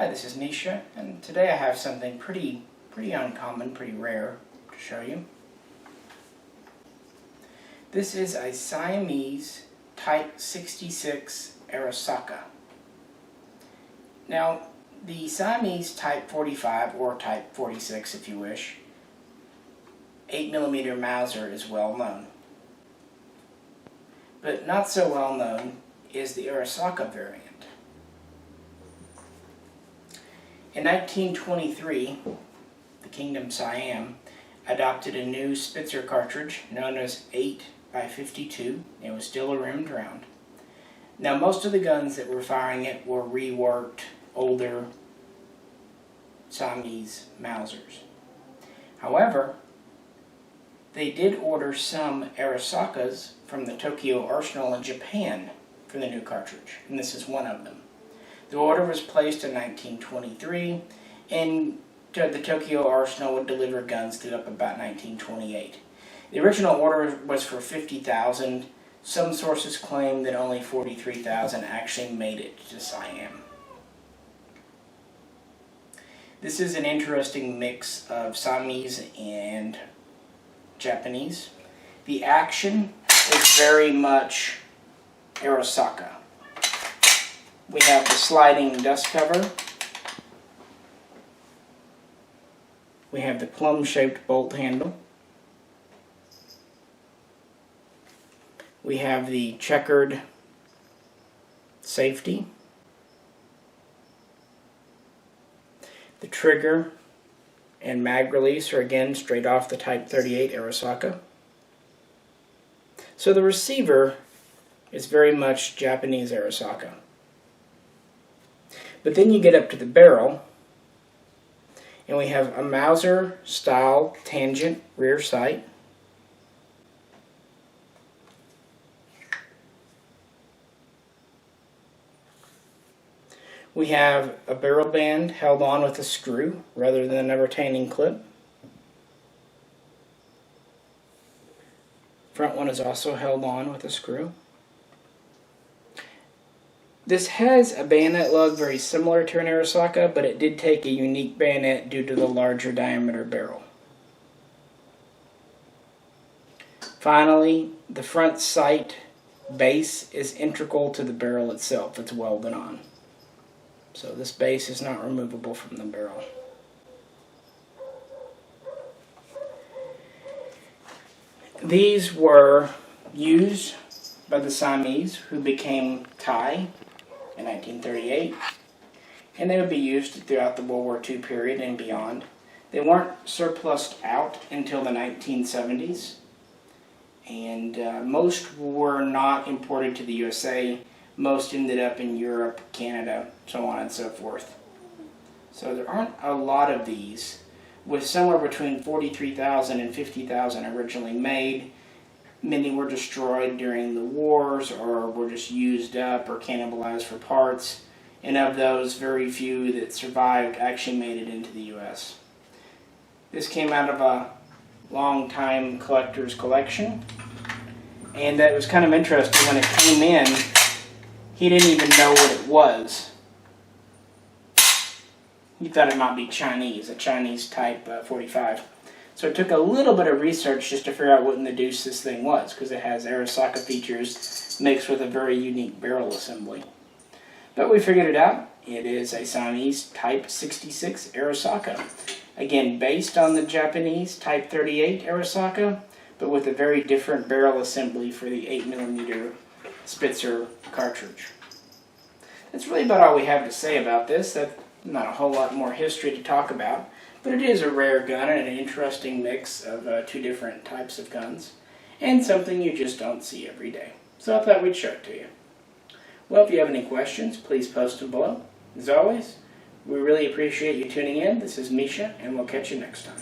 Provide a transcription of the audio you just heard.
Hi, this is Misha, and today I have something pretty uncommon, pretty rare to show you. This is a Siamese Type 66 Arisaka. Now, the Siamese Type 45, or Type 46 if you wish, 8mm Mauser is well known. But not so well known is the Arisaka variant. In 1923, the Kingdom Siam adopted a new Spitzer cartridge known as 8x52. It was still a rimmed round. Now, most of the guns that were firing it were reworked, older Siamese Mausers. However, they did order some Arisakas from the Tokyo Arsenal in Japan for the new cartridge, and this is one of them. The order was placed in 1923, and the Tokyo Arsenal would deliver guns through up about 1928. The original order was for 50,000. Some sources claim that only 43,000 actually made it to Siam. This is an interesting mix of Siamese and Japanese. The action is very much Arisaka. We have the sliding dust cover. We have the plum-shaped bolt handle. We have the checkered safety. The trigger and mag release are again straight off the Type 38 Arisaka. So the receiver is very much Japanese Arisaka. But then you get up to the barrel, and we have a Mauser style tangent rear sight. We have a barrel band held on with a screw rather than a retaining clip. Front one is also held on with a screw. This has a bayonet lug very similar to an Arisaka, but it did take a unique bayonet due to the larger diameter barrel. Finally, the front sight base is integral to the barrel itself. It's welded on. So this base is not removable from the barrel. These were used by the Siamese, who became Thai in 1938, and they would be used throughout the World War II period and beyond. They weren't surplused out until the 1970s, and most were not imported to the USA. Most ended up in Europe, Canada, so on and so forth. So there aren't a lot of these, with somewhere between 43,000 and 50,000 originally made. Many were destroyed during the wars or were just used up or cannibalized for parts. And of those, very few that survived actually made it into the U.S. This came out of a long-time collector's collection. And it was kind of interesting when it came in, he didn't even know what it was. He thought it might be Chinese, a Chinese Type 45. So it took a little bit of research just to figure out what in the deuce this thing was, because it has Arisaka features mixed with a very unique barrel assembly. But we figured it out. It is a Siamese Type 66 Arisaka. Again, based on the Japanese Type 38 Arisaka, but with a very different barrel assembly for the 8mm Spitzer cartridge. That's really about all we have to say about this. That's not a whole lot more history to talk about. But it is a rare gun and an interesting mix of two different types of guns, and something you just don't see every day. So I thought we'd show it to you. Well, if you have any questions, please post them below. As always, we really appreciate you tuning in. This is Misha, and we'll catch you next time.